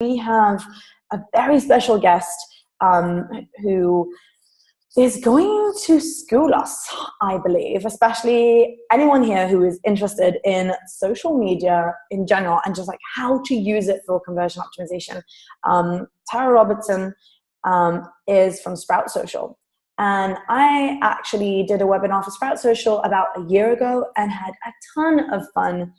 We have a very special guest who is going to school us, I believe, especially anyone here who is interested in social media in general and just like how to use it for conversion optimization. Tara Robertson is from Sprout Social. And I actually did a webinar for Sprout Social about a year ago and had a ton of fun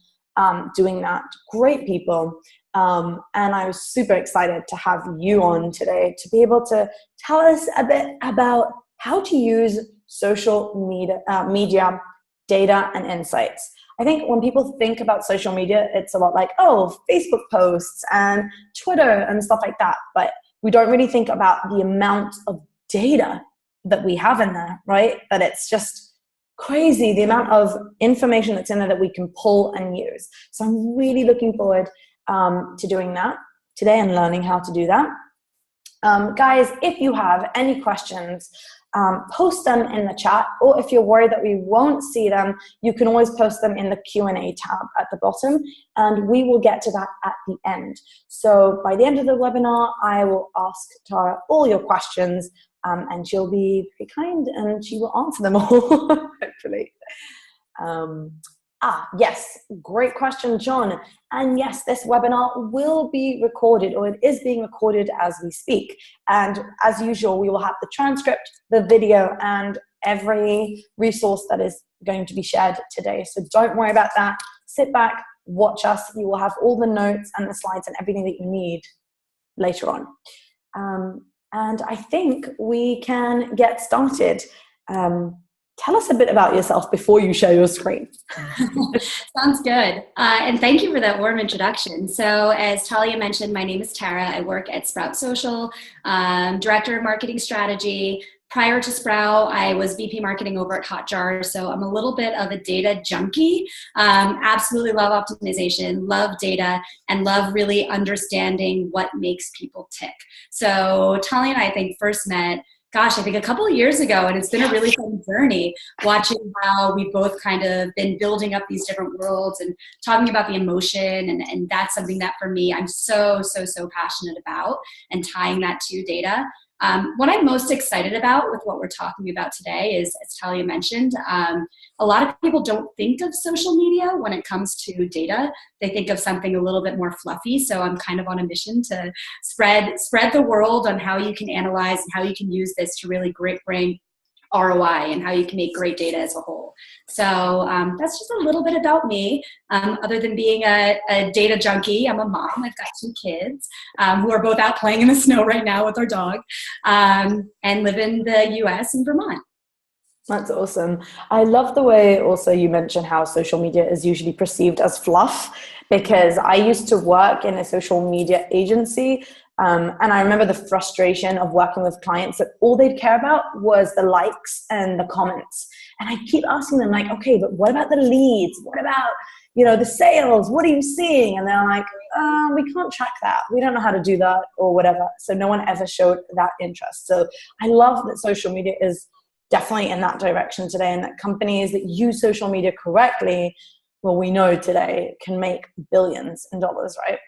doing that. Great people. And I was super excited to have you on today to be able to tell us a bit about how to use social media data and insights. I think when people think about social media, it's a lot like, oh, Facebook posts and Twitter and stuff like that. But we don't really think about the amount of data that we have in there, right? That it's just crazy, the amount of information that's in there that we can pull and use. So I'm really looking forward to doing that today and learning how to do that. Guys, if you have any questions, post them in the chat, or if you're worried that we won't see them, you can always post them in the Q&A tab at the bottom, and we will get to that at the end. So by the end of the webinar, I will ask Tara all your questions, and she'll be very kind and she will answer them all, hopefully. Yes, great question, John. And yes, this webinar will be recorded, or it is being recorded as we speak. And as usual, we will have the transcript, the video, and every resource that is going to be shared today. So don't worry about that. Sit back, watch us. You will have all the notes and the slides and everything that you need later on. And I think we can get started. Tell us a bit about yourself before you share your screen. Sounds good. And thank you for that warm introduction. So as Talia mentioned, my name is Tara. I work at Sprout Social, Director of Marketing Strategy. Prior to Sprout, I was VP Marketing over at Hotjar, so I'm a little bit of a data junkie. Absolutely love optimization, love data, and love really understanding what makes people tick. So Talia and I think first met, gosh, I think a couple of years ago, and it's been a really fun journey watching how we've both kind of been building up these different worlds and talking about the emotion, and that's something that for me, I'm so passionate about, and tying that to data. What I'm most excited about with what we're talking about today is, as Talia mentioned, a lot of people don't think of social media when it comes to data. They think of something a little bit more fluffy. So I'm kind of on a mission to spread the word on how you can analyze and how you can use this to really bring ROI and how you can make great data as a whole. So that's just a little bit about me. Other than being a data junkie, I'm a mom. I've got 2 kids who are both out playing in the snow right now with our dog, and live in the US in Vermont. That's awesome. I love the way also you mentioned how social media is usually perceived as fluff, because I used to work in a social media agency. And I remember the frustration of working with clients that all they'd care about was the likes and the comments. And I keep asking them like, okay, but what about the leads? What about, the sales? What are you seeing? And they're like, we can't track that. We don't know how to do that or whatever. So no one ever showed that interest. So I love that social media is definitely in that direction today, and that companies that use social media correctly, well, we know today can make billions in dollars, right?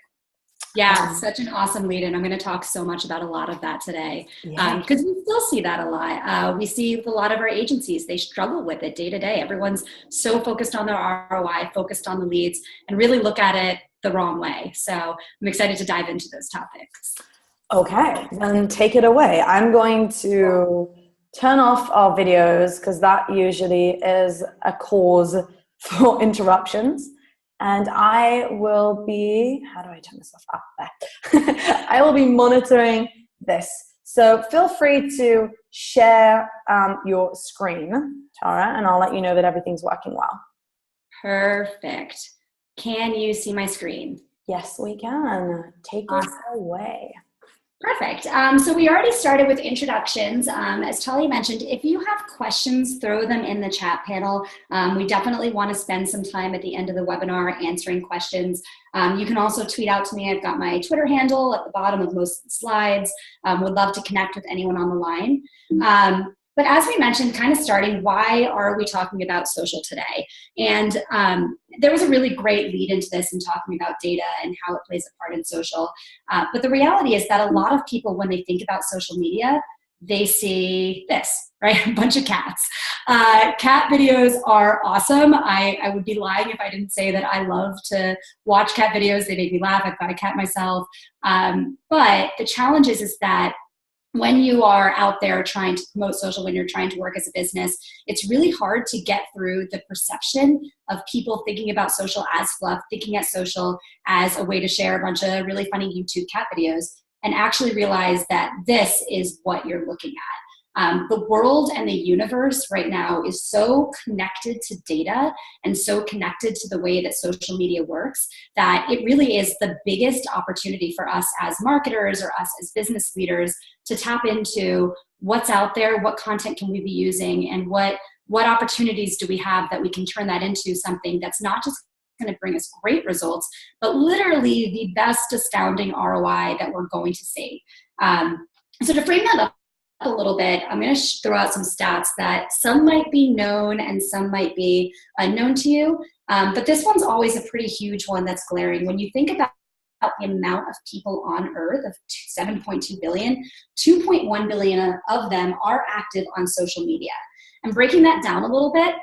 Yeah, such an awesome lead, and I'm going to talk so much about a lot of that today, because we still see that a lot. We see a lot of our agencies, they struggle with it day to day. Everyone's so focused on their ROI, focused on the leads, and really look at it the wrong way. So I'm excited to dive into those topics. Okay, then take it away. I'm going to turn off our videos because that usually is a cause for interruptions. And I will be, how do I turn this off? There. I will be monitoring this. So feel free to share your screen, Tara, and I'll let you know that everything's working well. Perfect. Can you see my screen? Yes, we can. Take us away. Perfect. So we already started with introductions. As Talia mentioned, if you have questions, throw them in the chat panel. We definitely want to spend some time at the end of the webinar answering questions. You can also tweet out to me. I've got my Twitter handle at the bottom of most of the slides. Would love to connect with anyone on the line. But as we mentioned, kind of starting, why are we talking about social today? And there was a really great lead into this in talking about data and how it plays a part in social. But the reality is that a lot of people, when they think about social media, they see this, right? A bunch of cats. Cat videos are awesome. I would be lying if I didn't say that I love to watch cat videos. They make me laugh. I've got a cat myself. But the challenge is that when you are out there trying to promote social, when you're trying to work as a business, it's really hard to get through the perception of people thinking about social as fluff, thinking at social as a way to share a bunch of really funny YouTube cat videos, and actually realize that this is what you're looking at. The world and the universe right now is so connected to data and so connected to the way that social media works that it really is the biggest opportunity for us as marketers or us as business leaders to tap into what's out there, what content can we be using, and what opportunities do we have that we can turn that into something that's not just going to bring us great results, but literally the best astounding ROI that we're going to see. So to frame that up a little bit, I'm going to throw out some stats that some might be known and some might be unknown to you. But this one's always a pretty huge one that's glaring. When you think about the amount of people on Earth, of 7.2 billion, 2.1 billion of them are active on social media. And breaking that down a little bit,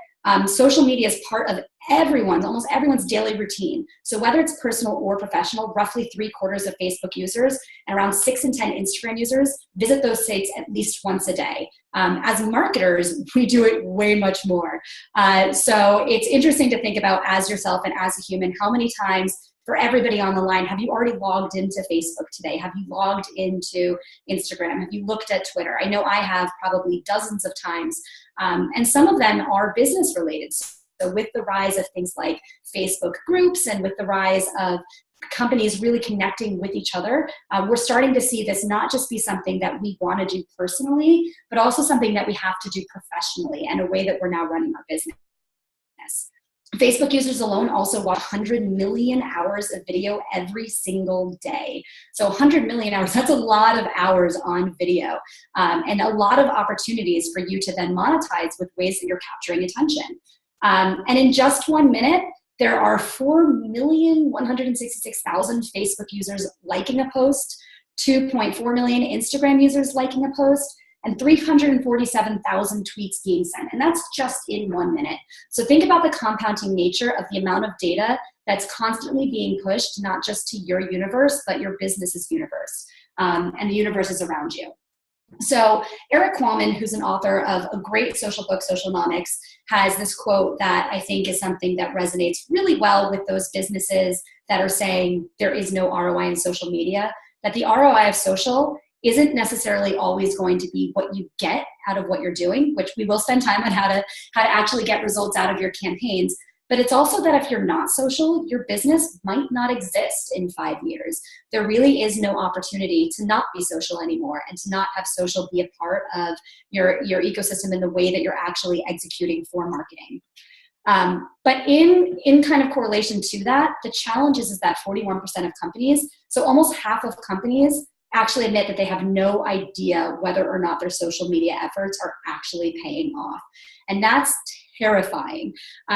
social media is part of almost everyone's daily routine. So whether it's personal or professional, roughly 3/4 of Facebook users and around 6 in 10 Instagram users visit those sites at least once a day. As marketers, we do it way much more. So it's interesting to think about as yourself and as a human, how many times for everybody on the line, have you already logged into Facebook today? Have you logged into Instagram? Have you looked at Twitter? I know I have probably dozens of times. And some of them are business related. So with the rise of things like Facebook groups and with the rise of companies really connecting with each other, we're starting to see this not just be something that we want to do personally, but also something that we have to do professionally and a way that we're now running our business. Facebook users alone also watch 100 million hours of video every single day. So 100 million hours, that's a lot of hours on video, and a lot of opportunities for you to then monetize with ways that you're capturing attention. And in just 1 minute, there are 4,166,000 Facebook users liking a post, 2.4 million Instagram users liking a post, and 347,000 tweets being sent. And that's just in 1 minute. So think about the compounding nature of the amount of data that's constantly being pushed, not just to your universe, but your business's universe, and the universes around you. So Eric Qualman, who's an author of a great social book, Socialnomics, has this quote that I think is something that resonates really well with those businesses that are saying there is no ROI in social media, that the ROI of social isn't necessarily always going to be what you get out of what you're doing, which we will spend time on how to actually get results out of your campaigns. But it's also that if you're not social, your business might not exist in 5 years. There really is no opportunity to not be social anymore and to not have social be a part of your ecosystem in the way that you're actually executing for marketing. But in kind of correlation to that, the challenge is that 41% of companies, so almost half of companies, actually admit that they have no idea whether or not their social media efforts are actually paying off. And that's terrifying.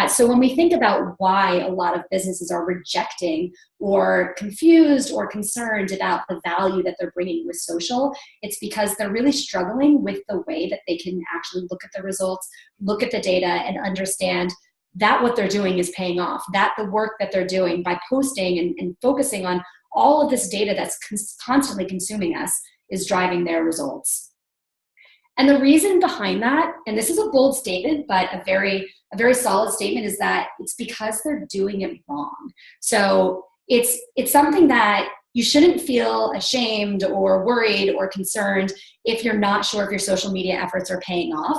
So when we think about why a lot of businesses are rejecting or confused or concerned about the value that they're bringing with social, it's because they're really struggling with the way that they can actually look at the results, look at the data, and understand that what they're doing is paying off, that the work that they're doing by posting and focusing on all of this data that's constantly consuming us is driving their results. And the reason behind that, and this is a bold statement, but a very solid statement, is that it's because they're doing it wrong. So it's something that you shouldn't feel ashamed or worried or concerned if you're not sure if your social media efforts are paying off,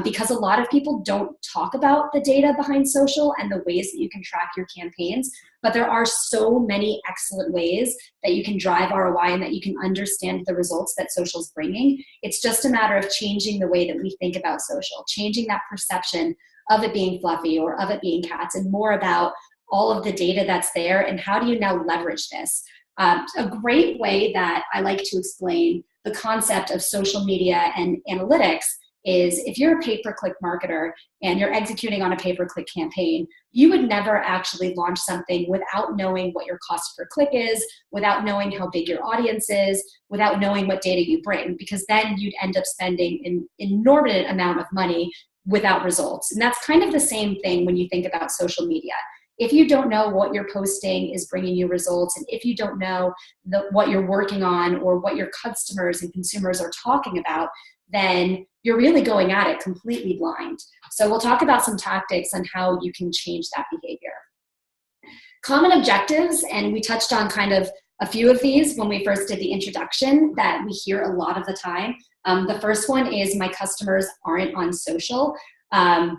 because a lot of people don't talk about the data behind social and the ways that you can track your campaigns. But there are so many excellent ways that you can drive ROI and that you can understand the results that social is bringing. It's just a matter of changing the way that we think about social, changing that perception of it being fluffy or of it being cats, and more about all of the data that's there and how do you now leverage this. A great way that I like to explain the concept of social media and analytics is if you're a pay-per-click marketer and you're executing on a pay-per-click campaign, you would never actually launch something without knowing what your cost per click is, without knowing how big your audience is, without knowing what data you bring, because then you'd end up spending an inordinate amount of money without results. And that's kind of the same thing when you think about social media. If you don't know what you're posting is bringing you results, and if you don't know what you're working on or what your customers and consumers are talking about, then you're really going at it completely blind. So we'll talk about some tactics on how you can change that behavior. Common objectives, and we touched on kind of a few of these when we first did the introduction that we hear a lot of the time. The first one is my customers aren't on social.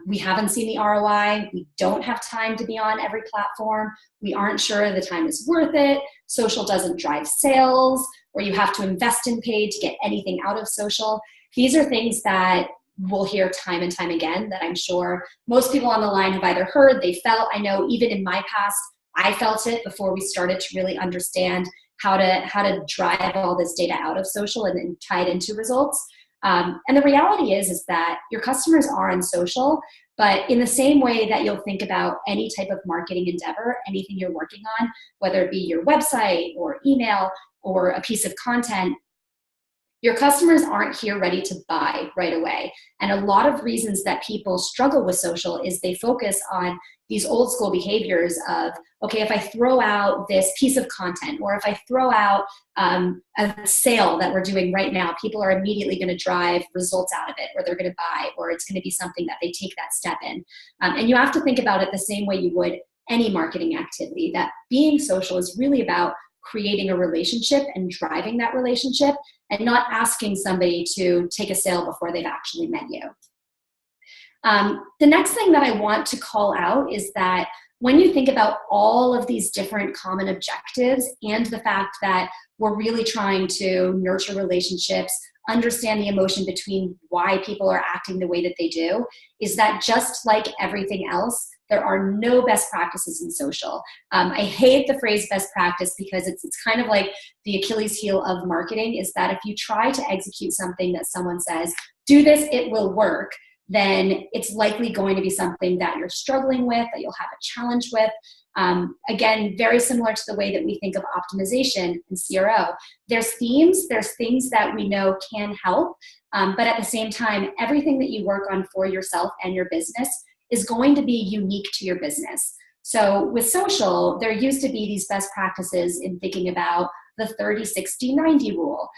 We haven't seen the ROI. We don't have time to be on every platform. We aren't sure the time is worth it. Social doesn't drive sales, or you have to invest in paid to get anything out of social. These are things that we'll hear time and time again that I'm sure most people on the line have either heard, they felt. I know even in my past, I felt it before we started to really understand how to drive all this data out of social and then tie it into results. And the reality is that your customers are on social, but in the same way that you'll think about any type of marketing endeavor, anything you're working on, whether it be your website or email or a piece of content, your customers aren't here ready to buy right away. And a lot of reasons that people struggle with social is they focus on these old school behaviors of, okay, if I throw out this piece of content, or if I throw out a sale that we're doing right now, people are immediately going to drive results out of it, or they're going to buy, or it's going to be something that they take that step in. And you have to think about it the same way you would any marketing activity, that being social is really about creating a relationship and driving that relationship, and not asking somebody to take a sale before they've actually met you. The next thing that I want to call out is that when you think about all of these different common objectives and the fact that we're really trying to nurture relationships, understand the emotion between why people are acting the way that they do, is that just like everything else, there are no best practices in social. I hate the phrase best practice because it's kind of like the Achilles heel of marketing, is that if you try to execute something that someone says, do this, it will work, then it's likely going to be something that you're struggling with, that you'll have a challenge with. Again, very similar to the way that we think of optimization and CRO. There's themes, there's things that we know can help, but at the same time, everything that you work on for yourself and your business is going to be unique to your business. So with social, there used to be these best practices in thinking about the 30-60-90 rule.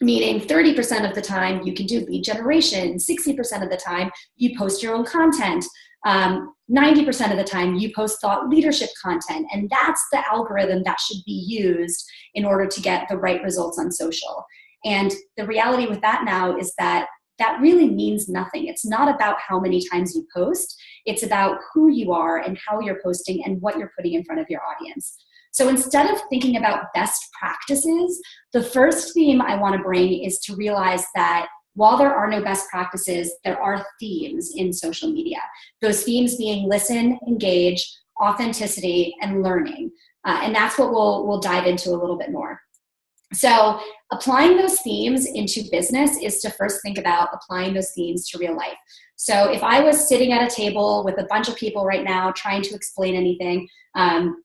Meaning 30% of the time you can do lead generation, 60% of the time you post your own content, 90% of the time you post thought leadership content, and that's the algorithm that should be used in order to get the right results on social. And the reality with that now is that that really means nothing. It's not about how many times you post, it's about who you are and how you're posting and what you're putting in front of your audience. So instead of thinking about best practices, the first theme I want to bring is to realize that while there are no best practices, there are themes in social media. Those themes being listen, engage, authenticity, and learning. And that's what we'll dive into a little bit more. So applying those themes into business is to first think about applying those themes to real life. So if I was sitting at a table with a bunch of people right now trying to explain anything,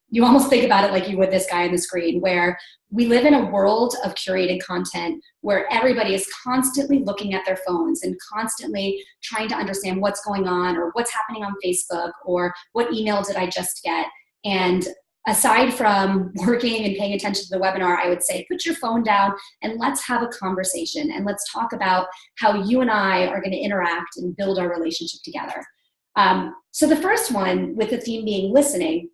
you almost think about it like you would this guy on the screen, where we live in a world of curated content where everybody is constantly looking at their phones and constantly trying to understand what's going on or what's happening on Facebook or what email did I just get. And aside from working and paying attention to the webinar, I would say put your phone down and let's have a conversation and let's talk about how you and I are going to interact and build our relationship together. So the first one, with the theme being listening,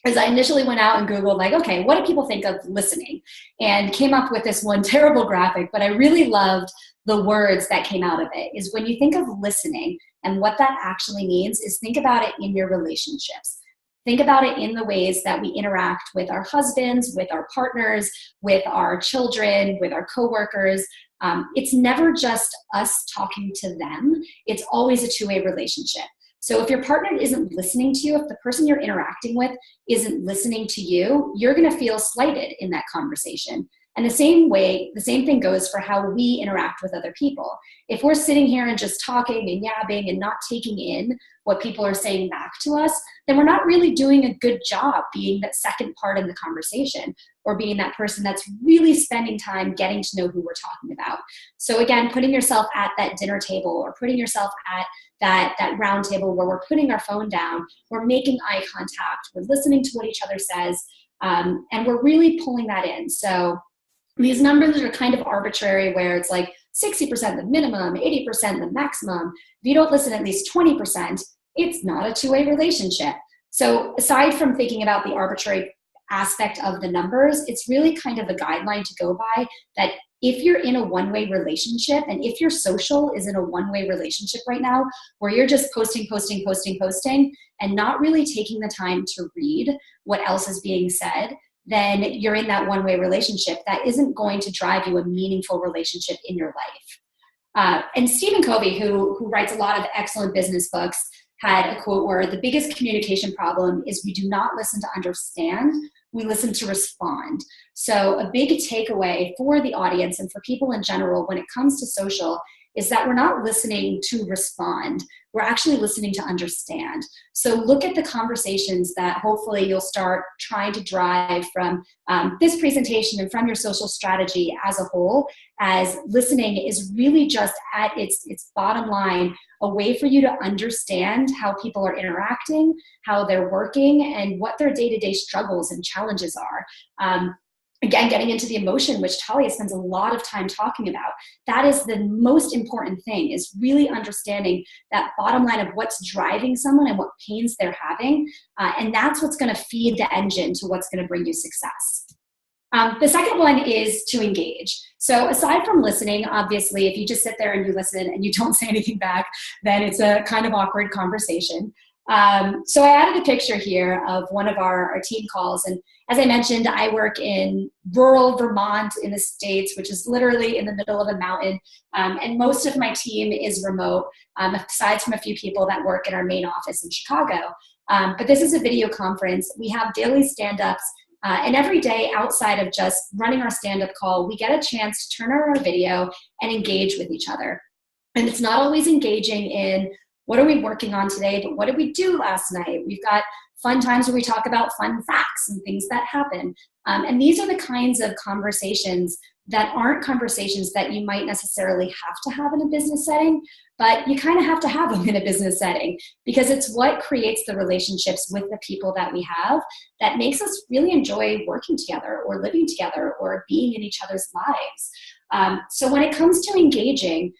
is I initially went out and Googled, like, okay, what do people think of listening? And came up with this one terrible graphic, but I really loved the words that came out of it. Is when you think of listening and what that actually means is think about it in your relationships. Think about it in the ways that we interact with our husbands, with our partners, with our children, with our coworkers. It's never just us talking to them. It's always a two-way relationship. So if your partner isn't listening to you, if the person you're interacting with isn't listening to you, you're going to feel slighted in that conversation. And the same thing goes for how we interact with other people. If we're sitting here and just talking and yabbing and not taking in what people are saying back to us, then we're not really doing a good job being that second part in the conversation, or being that person that's really spending time getting to know who we're talking about. So again, putting yourself at that dinner table, or putting yourself at that round table where we're putting our phone down, we're making eye contact, we're listening to what each other says, and we're really pulling that in. So these numbers are kind of arbitrary, where it's like 60% the minimum, 80% the maximum. If you don't listen at least 20%, it's not a two-way relationship. So aside from thinking about the arbitrary aspect of the numbers, it's really kind of a guideline to go by, that if you're in a one-way relationship, and if your social is in a one-way relationship right now, where you're just posting, and not really taking the time to read what else is being said, then you're in that one-way relationship that isn't going to drive you a meaningful relationship in your life. And Stephen Covey, who writes a lot of excellent business books, had a quote where the biggest communication problem is we do not listen to understand, we listen to respond. So a big takeaway for the audience and for people in general when it comes to social is that we're not listening to respond, we're actually listening to understand. So look at the conversations that hopefully you'll start trying to drive from this presentation and from your social strategy as a whole, as listening is really just at its bottom line, a way for you to understand how people are interacting, how they're working, and what their day-to-day struggles and challenges are. Again, getting into the emotion, which Talia spends a lot of time talking about, that is the most important thing, is really understanding that bottom line of what's driving someone and what pains they're having. And that's what's going to feed the engine to what's going to bring you success. The second one is to engage. So aside from listening, obviously, if you just sit there and you listen and you don't say anything back, then it's a kind of awkward conversation. So I added a picture here of one of our team calls. And as I mentioned, I work in rural Vermont in the States, which is literally in the middle of a mountain. And most of my team is remote, aside from a few people that work in our main office in Chicago. But this is a video conference. We have daily stand-ups. And every day outside of just running our stand-up call, we get a chance to turn on our video and engage with each other. And it's not always engaging in what are we working on today, but what did we do last night? We've got fun times where we talk about fun facts and things that happen. And these are the kinds of conversations that aren't conversations that you might necessarily have to have in a business setting, but you kind of have to have them in a business setting, because it's what creates the relationships with the people that we have that makes us really enjoy working together or living together or being in each other's lives. So when it comes to engaging,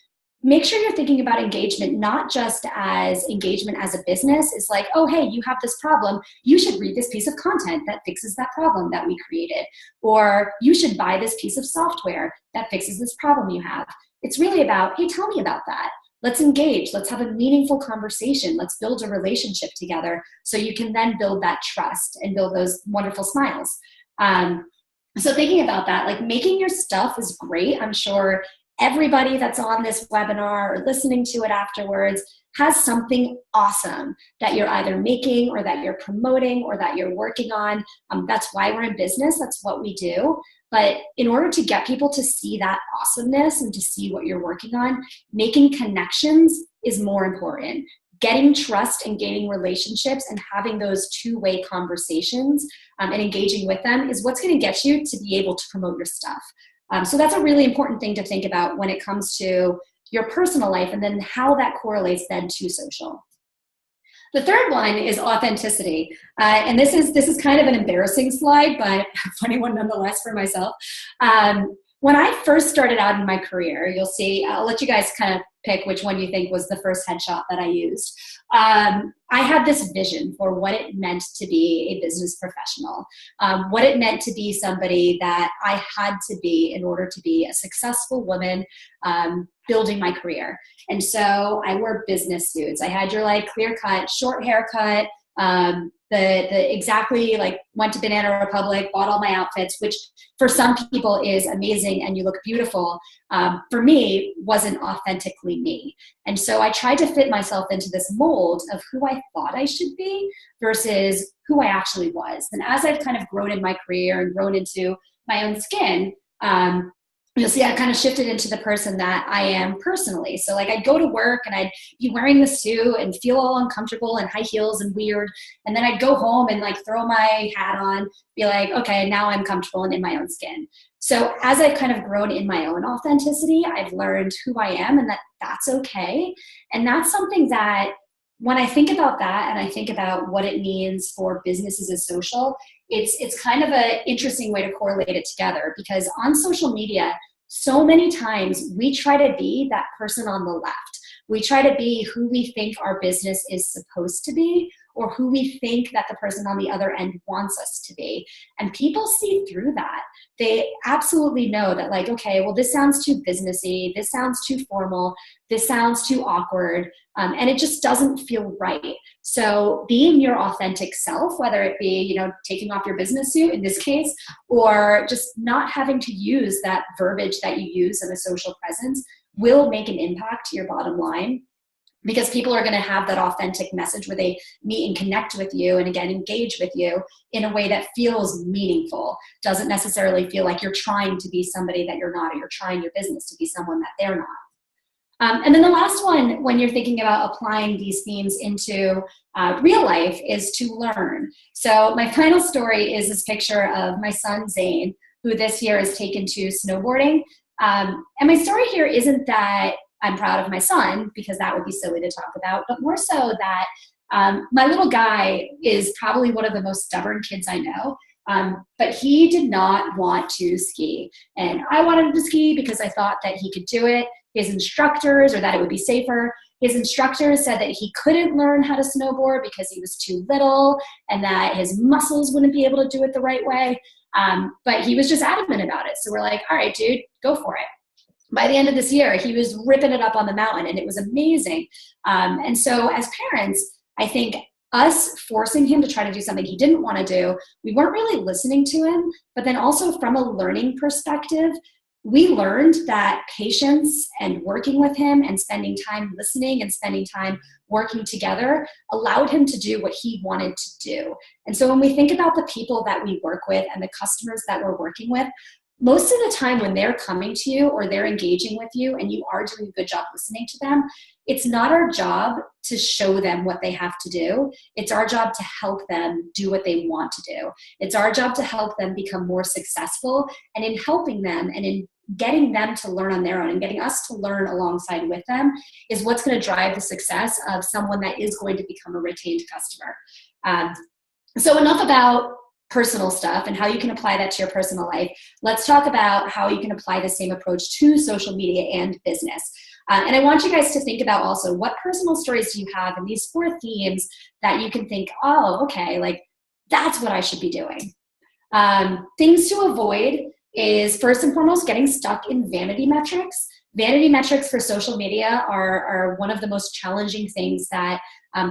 make sure you're thinking about engagement not just as engagement as a business. It's like, oh, hey, you have this problem. You should read this piece of content that fixes that problem that we created. Or you should buy this piece of software that fixes this problem you have. It's really about, hey, tell me about that. Let's engage. Let's have a meaningful conversation. Let's build a relationship together so you can then build that trust and build those wonderful smiles. So thinking about that, like making your stuff is great. I'm sure everybody that's on this webinar or listening to it afterwards has something awesome that you're either making or that you're promoting or that you're working on. That's why we're in business. That's what we do. But in order to get people to see that awesomeness and to see what you're working on, making connections is more important. Getting trust and gaining relationships and having those two-way conversations and engaging with them is what's going to get you to be able to promote your stuff. So that's a really important thing to think about when it comes to your personal life and then how that correlates then to social. The third one is authenticity. And this is kind of an embarrassing slide, but a funny one nonetheless for myself. When I first started out in my career, you'll see, I'll let you guys kind of pick which one you think was the first headshot that I used. I had this vision for what it meant to be a business professional, what it meant to be somebody that I had to be in order to be a successful woman building my career. And so I wore business suits. I had your like clear cut, short haircut, the exactly like went to Banana Republic, bought all my outfits, which for some people is amazing and you look beautiful. For me, wasn't authentically me. And so I tried to fit myself into this mold of who I thought I should be versus who I actually was. And as I've kind of grown in my career and grown into my own skin, you'll see I kind of shifted into the person that I am personally. So like I'd go to work and I'd be wearing the suit and feel all uncomfortable and high heels and weird. And then I'd go home and like throw my hat on, be like, okay, now I'm comfortable and in my own skin. So as I've kind of grown in my own authenticity, I've learned who I am and that that's okay. And that's something that when I think about that and I think about what it means for businesses as social, it's kind of an interesting way to correlate it together, because on social media, so many times we try to be that person on the left. We try to be who we think our business is supposed to be, or who we think that the person on the other end wants us to be. And people see through that. They absolutely know that like, okay, well, this sounds too businessy. This sounds too formal. This sounds too awkward. And it just doesn't feel right. So being your authentic self, whether it be, you know, taking off your business suit in this case, or just not having to use that verbiage that you use in a social presence, will make an impact to your bottom line. Because people are going to have that authentic message where they meet and connect with you and again engage with you in a way that feels meaningful. Doesn't necessarily feel like you're trying to be somebody that you're not, or you're trying your business to be someone that they're not. And then the last one, when you're thinking about applying these themes into real life, is to learn. So my final story is this picture of my son Zane, who this year has taken to snowboarding. And my story here isn't that I'm proud of my son, because that would be silly to talk about, but more so that my little guy is probably one of the most stubborn kids I know, but he did not want to ski. And I wanted him to ski because I thought that he could do it. His instructors, or that it would be safer, his instructors said that he couldn't learn how to snowboard because he was too little and that his muscles wouldn't be able to do it the right way. But he was just adamant about it. So we're like, all right, dude, go for it. By the end of this year, he was ripping it up on the mountain, and it was amazing. And so as parents, I think us forcing him to try to do something he didn't want to do, we weren't really listening to him. But then also from a learning perspective, we learned that patience and working with him and spending time listening and spending time working together allowed him to do what he wanted to do. And so when we think about the people that we work with and the customers that we're working with, most of the time when they're coming to you or they're engaging with you and you are doing a good job listening to them, it's not our job to show them what they have to do. It's our job to help them do what they want to do. It's our job to help them become more successful, and in helping them and in getting them to learn on their own and getting us to learn alongside with them is what's going to drive the success of someone that is going to become a retained customer. So enough about personal stuff and how you can apply that to your personal life. Let's talk about how you can apply the same approach to social media and business. And I want you guys to think about also, what personal stories do you have in these 4 themes that you can think, oh, okay, like that's what I should be doing. Things to avoid is, first and foremost, getting stuck in vanity metrics. Vanity metrics for social media are one of the most challenging things that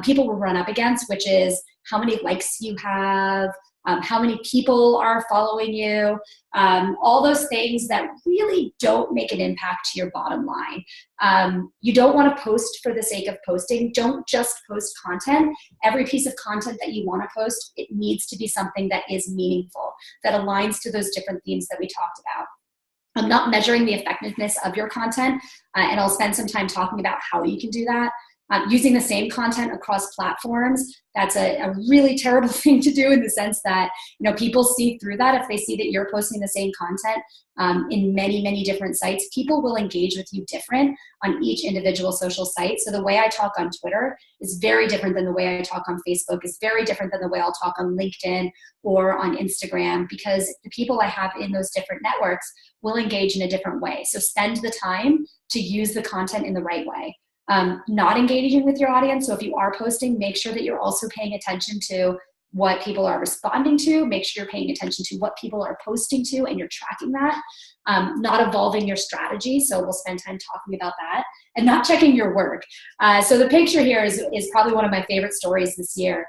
people will run up against, which is how many likes you have, how many people are following you, all those things that really don't make an impact to your bottom line. You don't want to post for the sake of posting. Don't just post content. Every piece of content that you want to post, it needs to be something that is meaningful, that aligns to those different themes that we talked about. I'm not measuring the effectiveness of your content, and I'll spend some time talking about how you can do that. Using the same content across platforms, that's a really terrible thing to do, in the sense that, you know, people see through that. If they see that you're posting the same content in many, many different sites, people will engage with you different on each individual social site. So the way I talk on Twitter is very different than the way I talk on Facebook, is very different than the way I'll talk on LinkedIn or on Instagram, because the people I have in those different networks will engage in a different way. So spend the time to use the content in the right way. Not engaging with your audience. So if you are posting, make sure that you're also paying attention to what people are responding to. Make sure you're paying attention to what people are posting to, and you're tracking that. Not evolving your strategy. So we'll spend time talking about that, and not checking your work. So the picture here is probably one of my favorite stories this year,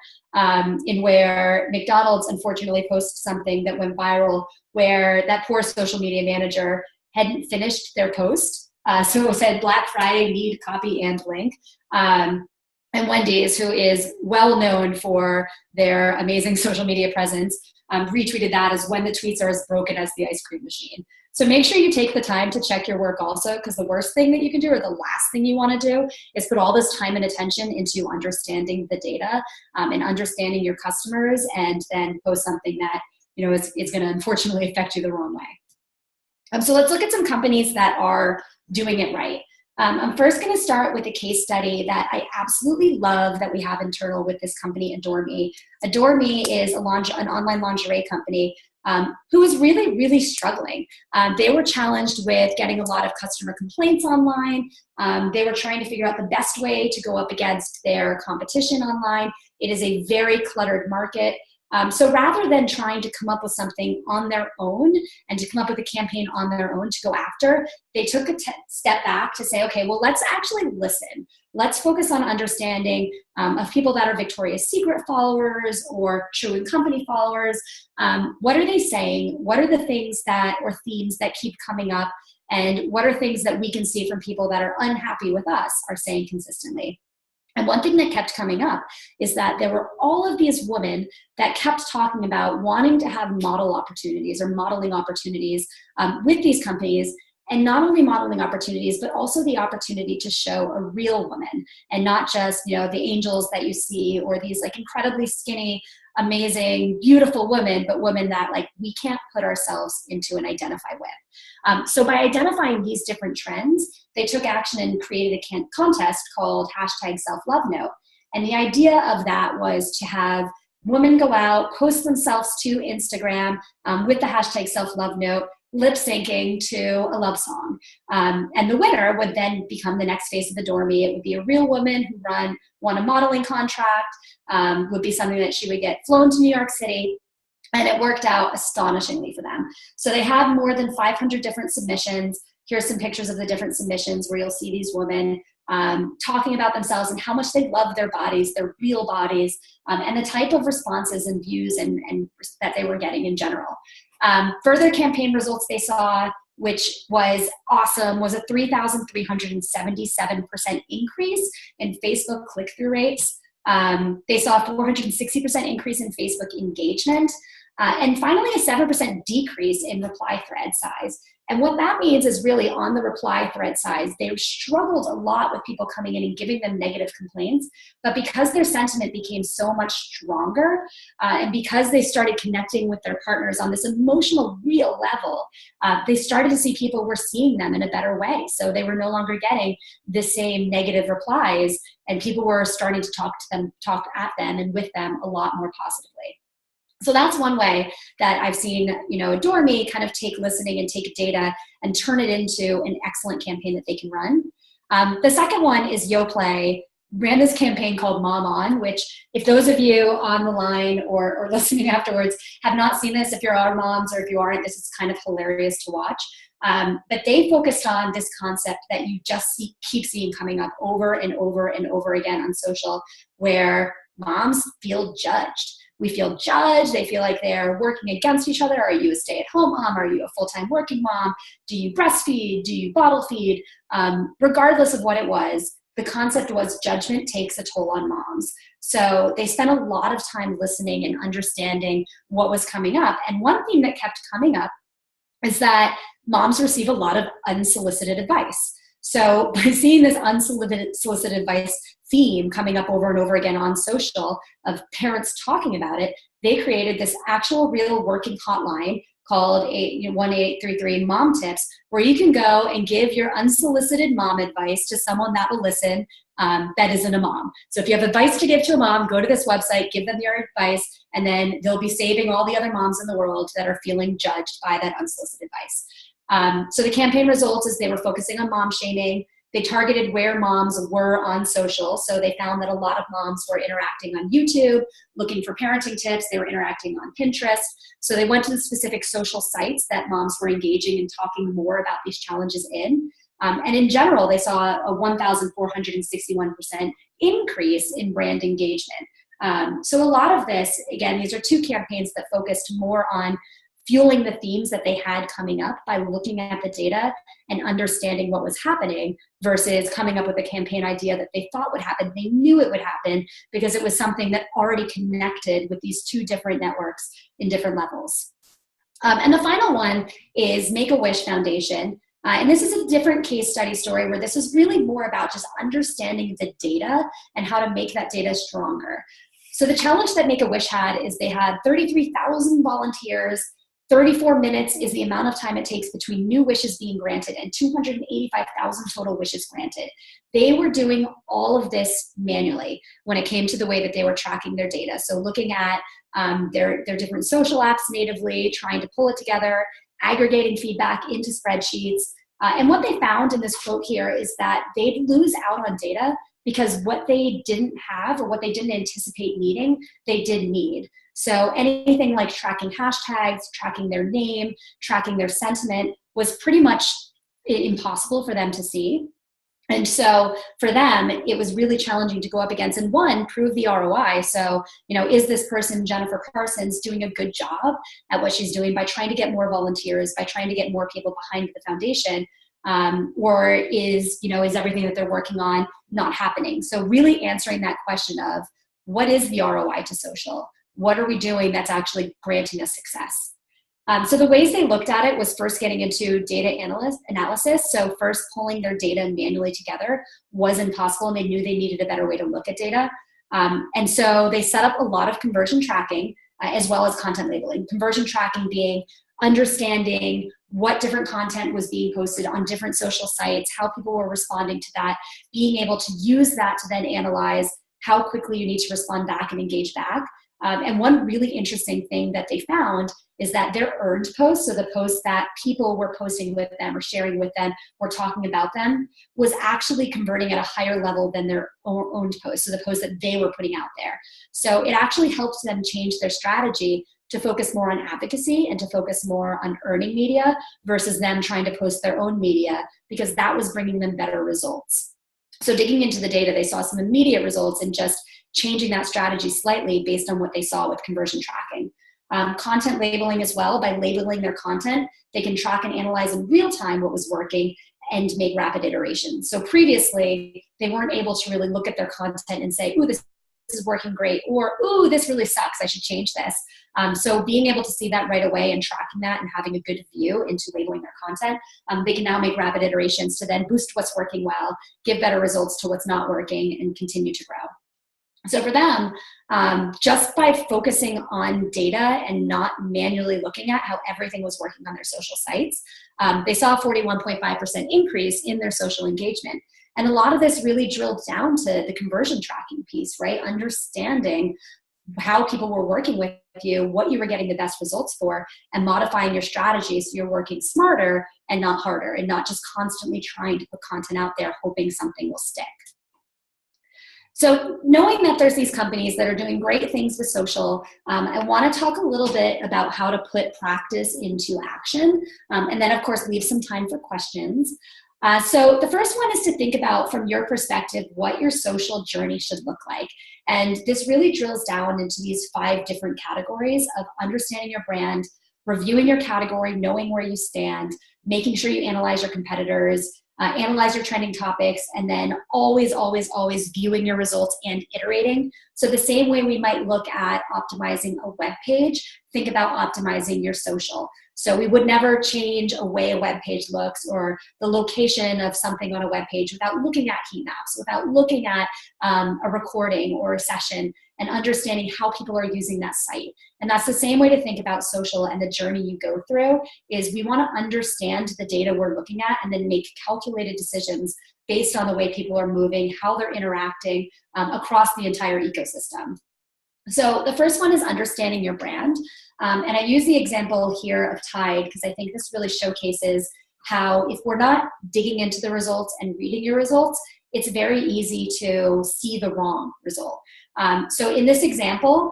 in where McDonald's unfortunately posted something that went viral, where that poor social media manager hadn't finished their post. So it said Black Friday, need copy and link. And Wendy's, who is well known for their amazing social media presence, retweeted that as, when the tweets are as broken as the ice cream machine. So make sure you take the time to check your work also, because the worst thing that you can do, or the last thing you want to do, is put all this time and attention into understanding the data and understanding your customers, and then post something that is going to unfortunately affect you the wrong way. So let's look at some companies that are doing it right. I'm first going to start with a case study that I absolutely love that we have internal with this company, Adore Me. Adore Me is an online lingerie company who was really, really struggling. They were challenged with getting a lot of customer complaints online. They were trying to figure out the best way to go up against their competition online. It is a very cluttered market. So rather than trying to come up with something on their own and to come up with a campaign on their own to go after, they took a step back to say, okay, well, let's actually listen. Let's focus on understanding of people that are Victoria's Secret followers or True & Company followers. What are they saying? What are the things or themes that keep coming up? And what are things that we can see from people that are unhappy with us are saying consistently? And one thing that kept coming up is that there were all of these women that kept talking about wanting to have model opportunities or modeling opportunities with these companies. And not only modeling opportunities, but also the opportunity to show a real woman, and not just, the angels that you see, or these like incredibly skinny, amazing, beautiful women, but women that like we can't put ourselves into and identify with. So by identifying these different trends, they took action and created a contest called #SelfLoveNote. And the idea of that was to have women go out, post themselves to Instagram with the #SelfLoveNote, lip syncing to a love song. And the winner would then become the next face of Adore Me. It would be a real woman who won a modeling contract, would be something that she would get flown to New York City. And it worked out astonishingly for them. So they have more than 500 different submissions. Here's some pictures of the different submissions where you'll see these women talking about themselves and how much they love their bodies, their real bodies, and the type of responses and views and that they were getting in general. Further campaign results they saw, which was awesome, was a 3,377% increase in Facebook click-through rates. They saw a 460% increase in Facebook engagement, and finally a 7% decrease in reply thread size. And what that means is really on the reply thread size, they struggled a lot with people coming in and giving them negative complaints. But because their sentiment became so much stronger, and because they started connecting with their partners on this emotional, real level, they started to see people were seeing them in a better way. So they were no longer getting the same negative replies, and people were starting to talk at them and with them a lot more positively. So that's one way that I've seen, Adore Me kind of take listening and take data and turn it into an excellent campaign that they can run. The second one is YoPlay ran this campaign called Mom On, which if those of you on the line or listening afterwards have not seen this, if you're our moms or if you aren't, this is kind of hilarious to watch. But they focused on this concept that you just keep seeing coming up over and over and over again on social, where moms feel judged. We feel judged. They feel like they're working against each other. Are you a stay-at-home mom? Are you a full-time working mom? Do you breastfeed? Do you bottle feed? Regardless of what it was, the concept was judgment takes a toll on moms. So they spent a lot of time listening and understanding what was coming up. And one thing that kept coming up is that moms receive a lot of unsolicited advice. So by seeing this unsolicited advice theme coming up over and over again on social of parents talking about it, they created this actual real working hotline called 1-833 Mom Tips, where you can go and give your unsolicited mom advice to someone that will listen that isn't a mom. So if you have advice to give to a mom, go to this website, give them your advice, and then they'll be saving all the other moms in the world that are feeling judged by that unsolicited advice. So the campaign results is they were focusing on mom shaming. They targeted where moms were on social. So they found that a lot of moms were interacting on YouTube, looking for parenting tips. They were interacting on Pinterest. So they went to the specific social sites that moms were engaging and talking more about these challenges in. And in general, they saw a 1,461% increase in brand engagement. So a lot of this, again, these are two campaigns that focused more on fueling the themes that they had coming up by looking at the data and understanding what was happening versus coming up with a campaign idea that they thought would happen. They knew it would happen because it was something that already connected with these two different networks in different levels. And the final one is Make-A-Wish Foundation. And this is a different case study story where this is really more about just understanding the data and how to make that data stronger. So the challenge that Make-A-Wish had is they had 33,000 volunteers. 34 minutes is the amount of time it takes between new wishes being granted and 285,000 total wishes granted. They were doing all of this manually when it came to the way that they were tracking their data. So looking at their different social apps natively, trying to pull it together, aggregating feedback into spreadsheets. And what they found in this quote here is that they'd lose out on data because what they didn't have or what they didn't anticipate needing, they did need. So anything like tracking hashtags, tracking their name, tracking their sentiment was pretty much impossible for them to see. And so for them, it was really challenging to go up against and one, prove the ROI. So, is this person, Jennifer Parsons, doing a good job at what she's doing by trying to get more volunteers, by trying to get more people behind the foundation? Or is everything that they're working on not happening? So really answering that question of what is the ROI to social? What are we doing that's actually granting us success? So the ways they looked at it was first getting into data analysis. So first pulling their data manually together was impossible, and they knew they needed a better way to look at data. And so they set up a lot of conversion tracking as well as content labeling. Conversion tracking being understanding what different content was being posted on different social sites, how people were responding to that, being able to use that to then analyze how quickly you need to respond back and engage back. And one really interesting thing that they found is that their earned posts, so the posts that people were posting with them or sharing with them or talking about them, was actually converting at a higher level than their owned posts, so the posts that they were putting out there. So it actually helps them change their strategy to focus more on advocacy and to focus more on earning media versus them trying to post their own media, because that was bringing them better results. So digging into the data, they saw some immediate results in just changing that strategy slightly based on what they saw with conversion tracking. Content labeling as well. By labeling their content, they can track and analyze in real time what was working and make rapid iterations. So previously, they weren't able to really look at their content and say, ooh, this is working great, or ooh, this really sucks, I should change this. So being able to see that right away and tracking that and having a good view into labeling their content, they can now make rapid iterations to then boost what's working well, give better results to what's not working, and continue to grow. So for them, just by focusing on data and not manually looking at how everything was working on their social sites, they saw a 41.5% increase in their social engagement. And a lot of this really drilled down to the conversion tracking piece, right? Understanding how people were working with you, what you were getting the best results for, and modifying your strategy so you're working smarter and not harder, and not just constantly trying to put content out there hoping something will stick. So knowing that there's these companies that are doing great things with social, I want to talk a little bit about how to put practice into action, and then of course leave some time for questions. So the first one is to think about, from your perspective, what your social journey should look like. And this really drills down into these 5 different categories of understanding your brand, reviewing your category, knowing where you stand, making sure you analyze your competitors, analyze your trending topics, and then always, always, always viewing your results and iterating. So the same way we might look at optimizing a web page, think about optimizing your social. So we would never change a way a web page looks or the location of something on a web page without looking at heat maps, without looking at a recording or a session and understanding how people are using that site. And that's the same way to think about social and the journey you go through. Is we want to understand the data we're looking at and then make calculated decisions based on the way people are moving, how they're interacting across the entire ecosystem. So the first one is understanding your brand. And I use the example here of Tide because I think this really showcases how, if we're not digging into the results and reading your results, it's very easy to see the wrong result. So in this example,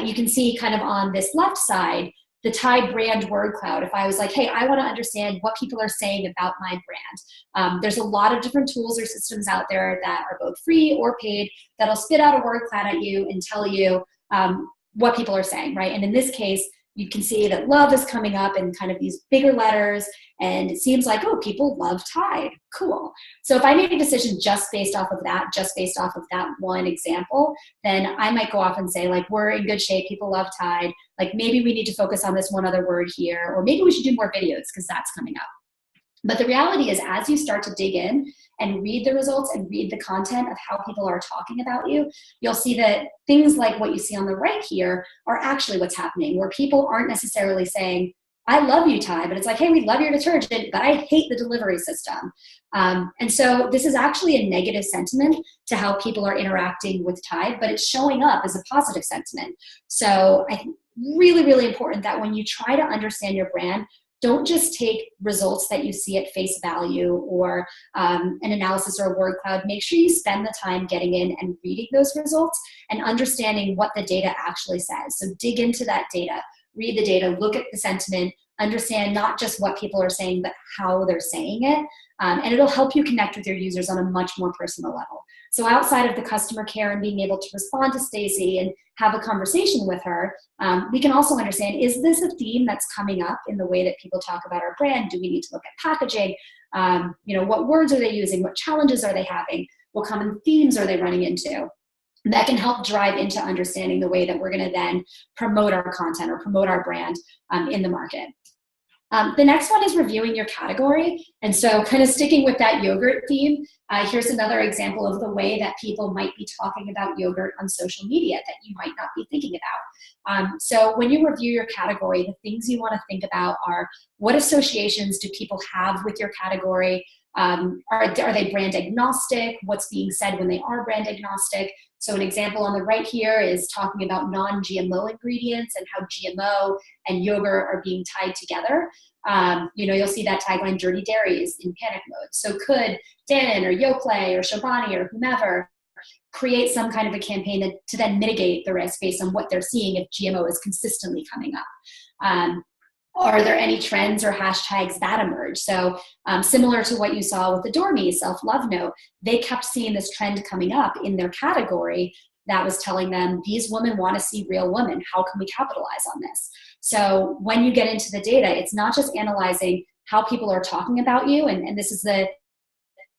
you can see kind of on this left side, the Tide brand word cloud. If I was like, hey, I want to understand what people are saying about my brand. There's a lot of different tools or systems out there that are both free or paid that'll spit out a word cloud at you and tell you what people are saying, right? And in this case, you can see that love is coming up in kind of these bigger letters, and it seems like, oh, people love Tide. Cool. So if I made a decision just based off of that one example, then I might go off and say, like, we're in good shape, people love Tide, like maybe we need to focus on this one other word here, or maybe we should do more videos because that's coming up. But the reality is, as you start to dig in and read the results and read the content of how people are talking about you, you'll see that things like what you see on the right here are actually what's happening, where people aren't necessarily saying, I love you, Ty, but it's like, hey, we love your detergent, but I hate the delivery system. And so this is actually a negative sentiment to how people are interacting with Tide, but it's showing up as a positive sentiment. So I think really, really important that when you try to understand your brand, don't just take results that you see at face value or an analysis or a word cloud. Make sure you spend the time getting in and reading those results and understanding what the data actually says. So dig into that data, read the data, look at the sentiment, understand not just what people are saying, but how they're saying it. And it'll help you connect with your users on a much more personal level. So outside of the customer care and being able to respond to Stacy and have a conversation with her, we can also understand, is this a theme that's coming up in the way that people talk about our brand? Do we need to look at packaging? What words are they using? What challenges are they having? What common themes are they running into? That can help drive into understanding the way that we're going to then promote our content or promote our brand in the market. The next one is reviewing your category. And so kind of sticking with that yogurt theme, here's another example of the way that people might be talking about yogurt on social media that you might not be thinking about. So when you review your category, the things you want to think about are, what associations do people have with your category? Are they brand agnostic? What's being said when they are brand agnostic? So an example on the right here is talking about non-GMO ingredients and how GMO and yogurt are being tied together. You'll see that tagline, dirty dairy is in panic mode. So could Dan or Yoplait or Shabani or whomever create some kind of a campaign to then mitigate the risk based on what they're seeing if GMO is consistently coming up? Are there any trends or hashtags that emerge? So similar to what you saw with the Dormy self-love note, they kept seeing this trend coming up in their category that was telling them, these women want to see real women. How can we capitalize on this? So when you get into the data, it's not just analyzing how people are talking about you. And this is the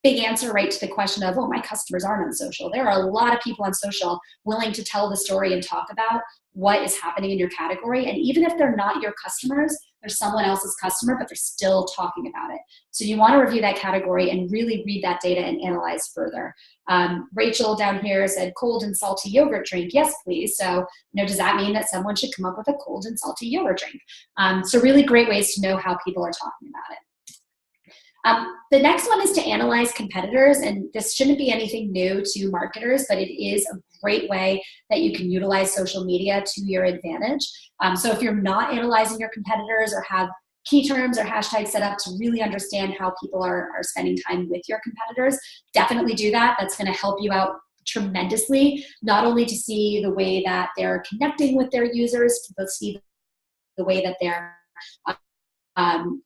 big answer right to the question of, oh, my customers aren't on social. There are a lot of people on social willing to tell the story and talk about what is happening in your category. And even if they're not your customers, they're someone else's customer, but they're still talking about it. So you want to review that category and really read that data and analyze further. Rachel down here said, cold and salty yogurt drink. Yes, please. So, does that mean that someone should come up with a cold and salty yogurt drink? So really great ways to know how people are talking about it. The next one is to analyze competitors, and this shouldn't be anything new to marketers, but it is a great way that you can utilize social media to your advantage. So if you're not analyzing your competitors or have key terms or hashtags set up to really understand how people are spending time with your competitors, definitely do that. That's going to help you out tremendously, not only to see the way that they're connecting with their users, but see the way that they're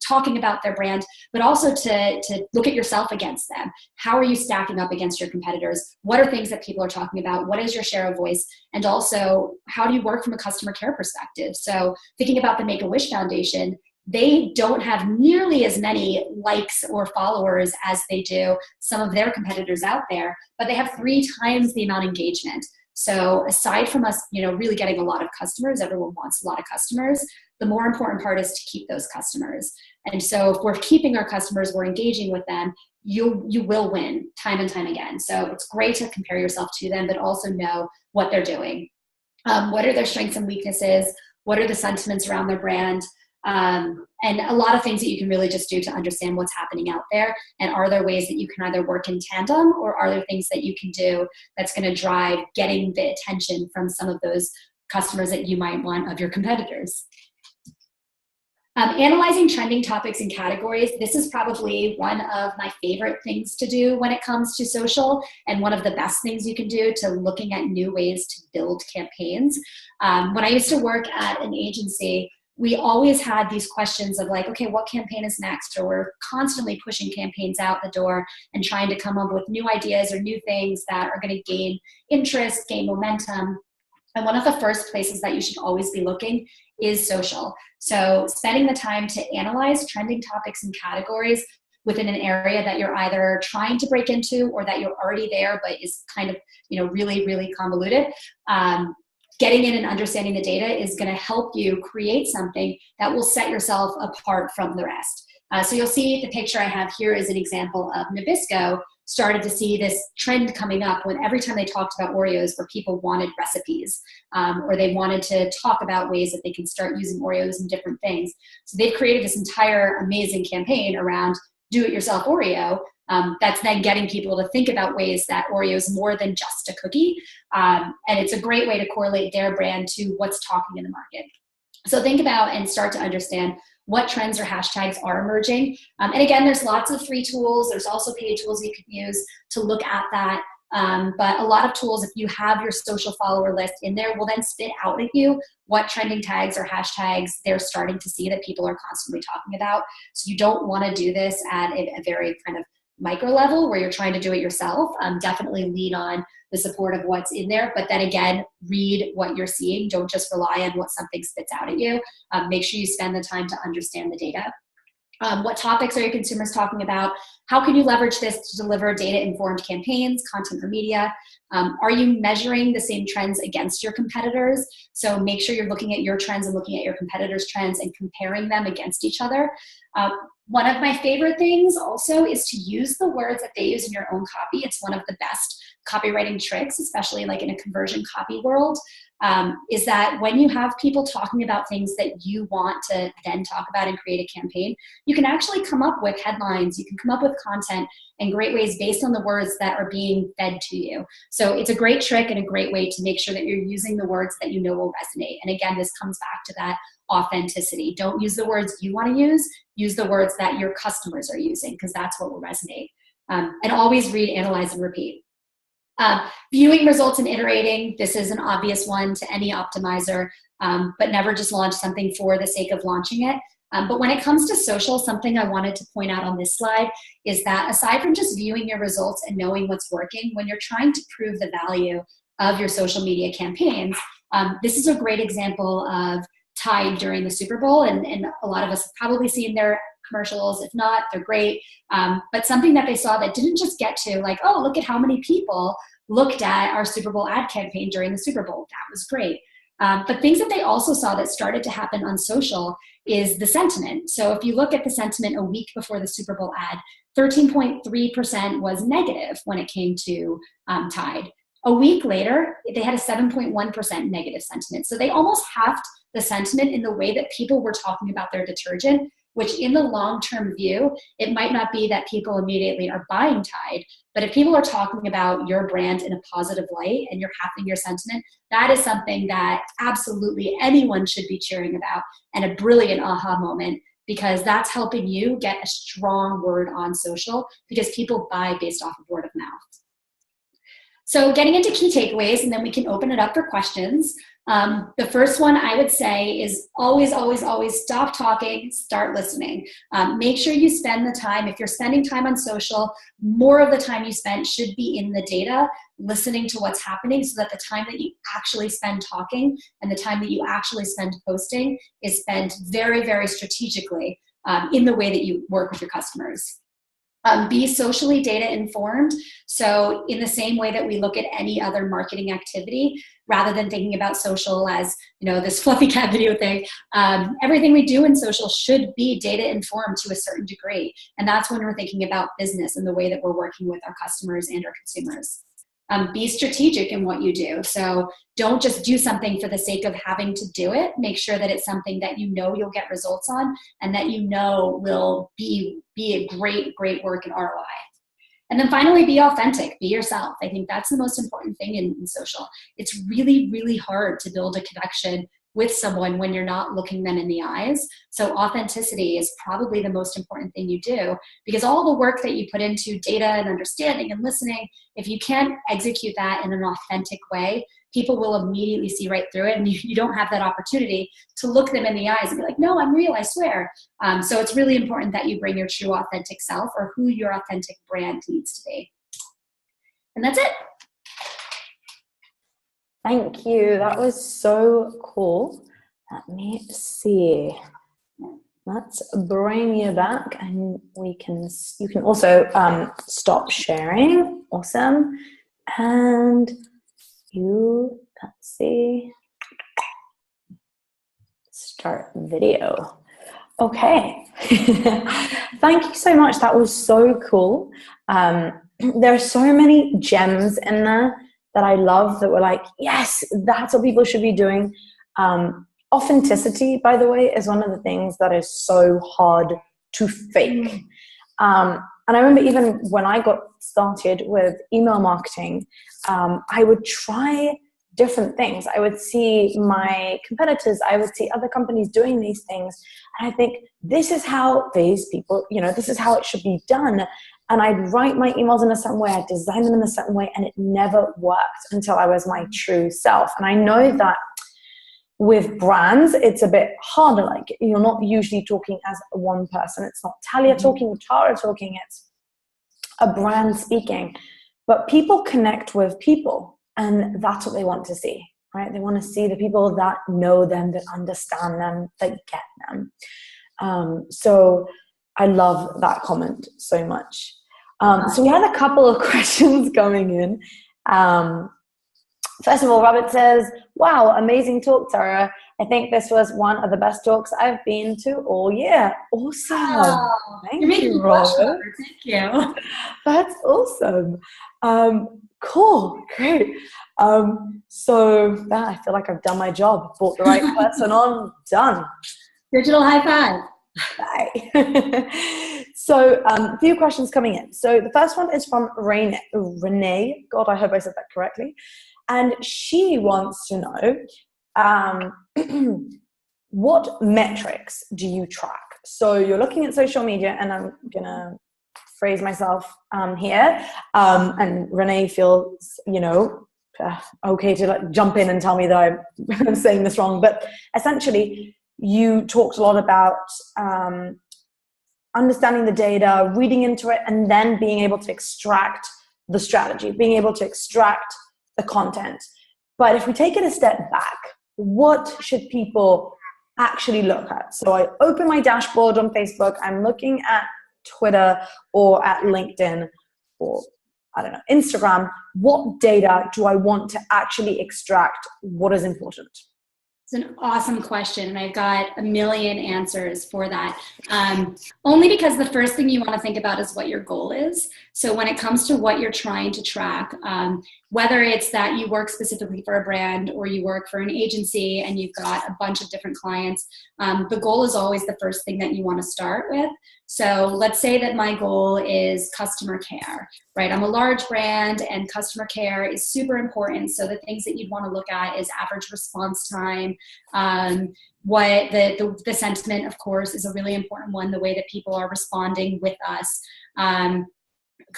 talking about their brand, but also to look at yourself against them. How are you stacking up against your competitors? What are things that people are talking about? What is your share of voice? And also, how do you work from a customer care perspective? So thinking about the Make-A-Wish Foundation, they don't have nearly as many likes or followers as they do some of their competitors out there, but they have 3 times the amount of engagement. So aside from us, really getting a lot of customers, everyone wants a lot of customers, the more important part is to keep those customers. And so if we're keeping our customers, we're engaging with them, you will win time and time again. So it's great to compare yourself to them, but also know what they're doing. What are their strengths and weaknesses? What are the sentiments around their brand? And a lot of things that you can really just do to understand what's happening out there. And are there ways that you can either work in tandem, or are there things that you can do that's going to drive getting the attention from some of those customers that you might want of your competitors? Analyzing trending topics and categories. This is probably one of my favorite things to do when it comes to social, and one of the best things you can do to looking at new ways to build campaigns. When I used to work at an agency, we always had these questions of like, okay, what campaign is next? Or we're constantly pushing campaigns out the door and trying to come up with new ideas or new things that are going to gain interest, gain momentum. And one of the first places that you should always be looking is social. So spending the time to analyze trending topics and categories within an area that you're either trying to break into or that you're already there but is kind of, really, really convoluted. Getting in and understanding the data is going to help you create something that will set yourself apart from the rest. So you'll see the picture I have here is an example of Nabisco started to see this trend coming up when every time they talked about Oreos where people wanted recipes or they wanted to talk about ways that they can start using Oreos in different things. So they've created this entire amazing campaign around do-it-yourself Oreo that's then getting people to think about ways that Oreo is more than just a cookie. And it's a great way to correlate their brand to what's talking in the market. So think about and start to understand what trends or hashtags are emerging. And again, there's lots of free tools. There's also paid tools you can use to look at that. But a lot of tools, if you have your social follower list in there, will then spit out at you what trending tags or hashtags they're starting to see that people are constantly talking about. So you don't want to do this at a very kind of micro level where you're trying to do it yourself. Definitely lean on the support of what's in there, but then again, read what you're seeing. Don't just rely on what something spits out at you. Make sure you spend the time to understand the data. What topics are your consumers talking about? How can you leverage this to deliver data-informed campaigns, content, or media? Are you measuring the same trends against your competitors? So make sure you're looking at your trends and looking at your competitors' trends and comparing them against each other. One of my favorite things also is to use the words that they use in your own copy. It's one of the best copywriting tricks, especially like in a conversion copy world, is that when you have people talking about things that you want to then talk about and create a campaign, you can actually come up with headlines, you can come up with content in great ways based on the words that are being fed to you. So it's a great trick and a great way to make sure that you're using the words that you know will resonate. And again, this comes back to that authenticity. Don't use the words you want to use the words that your customers are using, because that's what will resonate. And always read, analyze, and repeat. Viewing results and iterating. This is an obvious one to any optimizer, but never just launch something for the sake of launching it. But when it comes to social, something I wanted to point out on this slide is that aside from just viewing your results and knowing what's working, when you're trying to prove the value of your social media campaigns, this is a great example of Tide during the Super Bowl, and a lot of us have probably seen their commercials. If not, they're great. But something that they saw that didn't just get to like, oh, look at how many people looked at our Super Bowl ad campaign during the Super Bowl. That was great. But things that they also saw that started to happen on social is the sentiment. So if you look at the sentiment a week before the Super Bowl ad, 13.3% was negative when it came to Tide. A week later, they had a 7.1% negative sentiment. So they almost halved the sentiment in the way that people were talking about their detergent, which in the long-term view, it might not be that people immediately are buying Tide, but if people are talking about your brand in a positive light and you're halving your sentiment, that is something that absolutely anyone should be cheering about, and a brilliant aha moment, because that's helping you get a strong word on social, because people buy based off of word of mouth. So getting into key takeaways, and then we can open it up for questions. The first one I would say is always, always, always stop talking, start listening. Make sure you spend the time. If you're spending time on social, more of the time you spend should be in the data, listening to what's happening, so that the time that you actually spend talking and the time that you actually spend posting is spent very, very strategically in the way that you work with your customers. Be socially data informed. So in the same way that we look at any other marketing activity, rather than thinking about social as, this fluffy cat video thing, everything we do in social should be data informed to a certain degree. And that's when we're thinking about business and the way that we're working with our customers and our consumers. Be strategic in what you do. So don't just do something for the sake of having to do it. Make sure that it's something that you'll get results on and that will be a great, great work in ROI. And then finally, be authentic, be yourself. I think that's the most important thing in social. It's really, really hard to build a connection with someone when you're not looking them in the eyes. So authenticity is probably the most important thing you do, because all the work that you put into data and understanding and listening, if you can't execute that in an authentic way, people will immediately see right through it, and you don't have that opportunity to look them in the eyes and be like, no, I'm real, I swear. So it's really important that you bring your true authentic self, or who your authentic brand needs to be. And that's it. Thank you. That was so cool. Let me see. Let's bring you back, and you can also stop sharing. Awesome. And let's see. Start video. Okay. Thank you so much. That was so cool. There are so many gems in there that I love that were like, yes, that's what people should be doing. Authenticity, by the way, is one of the things that is so hard to fake. And I remember even when I got started with email marketing, I would try different things. I would see my competitors, I would see other companies doing these things, and I think, this is how these people, this is how it should be done. And I'd write my emails in a certain way, I'd design them in a certain way, and it never worked until I was my true self. And I know that with brands, it's a bit harder. Like, you're not usually talking as one person. It's not Talia talking or Tara talking. It's a brand speaking. But people connect with people, and that's what they want to see, right? They want to see the people that know them, that understand them, that get them. So I love that comment so much. So we had a couple of questions coming in. First of all, Robert says, wow, amazing talk, Tara. I think this was one of the best talks I've been to all year. Awesome. Oh, Thank you, Robert. Thank you. That's awesome. Cool, great. So that, I feel like I've done my job, brought the right person on, done. Digital high five. Bye. So a few questions coming in. So the first one is from Renee. God, I hope I said that correctly. And she wants to know, what metrics do you track? So you're looking at social media, and I'm going to phrase myself here. And Renee feels, okay to jump in and tell me that I'm saying this wrong. But essentially, you talked a lot about understanding the data, reading into it, and then being able to extract the strategy, being able to extract the content. But if we take it a step back, what should people actually look at? So I open my dashboard on Facebook, I'm looking at Twitter or at LinkedIn or, I don't know, Instagram. What data do I want to actually extract? What is important? It's an awesome question, and I've got a million answers for that. Only because the first thing you want to think about is what your goal is. So when it comes to what you're trying to track, whether it's that you work specifically for a brand or you work for an agency and you've got a bunch of different clients, the goal is always the first thing that you want to start with. So let's say that my goal is customer care, right? I'm a large brand and customer care is super important. So the things that you'd want to look at is average response time. What the sentiment, of course, is a really important one, the way that people are responding with us.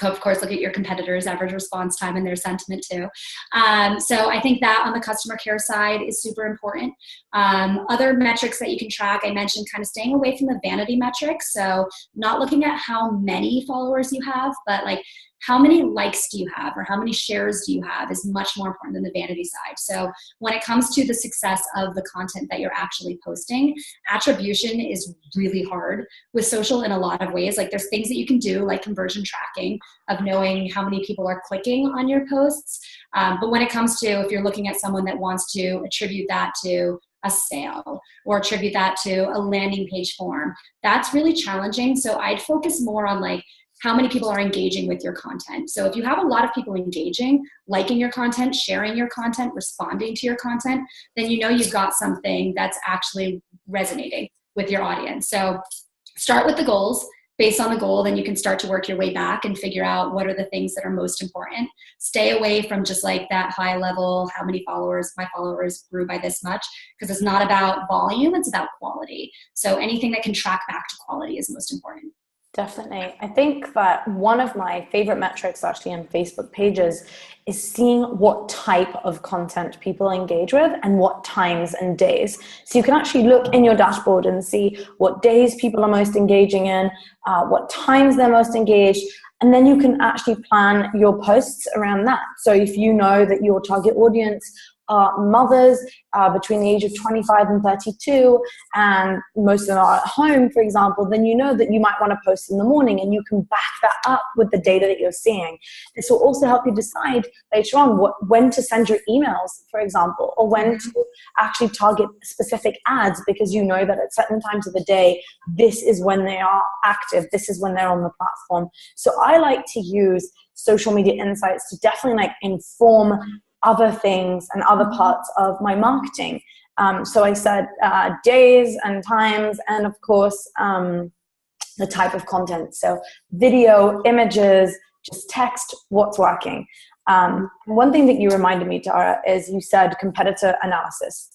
Of course, look at your competitors' average response time and their sentiment too. So I think that on the customer care side is super important. Other metrics that you can track, I mentioned kind of staying away from the vanity metrics. So not looking at how many followers you have, but like how many likes do you have or how many shares do you have is much more important than the vanity side. So when it comes to the success of the content that you're actually posting, attribution is really hard with social in a lot of ways. Like there's things that you can do like conversion tracking of knowing how many people are clicking on your posts. But when it comes to, if you're looking at someone that wants to attribute that to a sale or attribute that to a landing page form, that's really challenging. So I'd focus more on like how many people are engaging with your content. So if you have a lot of people engaging, liking your content, sharing your content, responding to your content, then you know you've got something that's actually resonating with your audience. So start with the goals. Based on the goal, then you can start to work your way back and figure out what are the things that are most important. Stay away from just like that high level, how many followers, my followers grew by this much, because it's not about volume, it's about quality. So anything that can track back to quality is most important. Definitely. I think that one of my favorite metrics actually on Facebook pages is seeing what type of content people engage with and what times and days. So you can actually look in your dashboard and see what days people are most engaging in, what times they're most engaged, and then you can actually plan your posts around that. So if you know that your target audience are mothers between the age of 25 and 32, and most of them are at home, for example, then you know that you might want to post in the morning, and you can back that up with the data that you're seeing. This will also help you decide later on when to send your emails, for example, or when to actually target specific ads, because you know that at certain times of the day, this is when they are active, this is when they're on the platform. So I like to use social media insights to definitely like inform other things and other parts of my marketing. So I said days and times, and of course the type of content. So video, images, just text, what's working. One thing that you reminded me, Tara, is you said competitor analysis.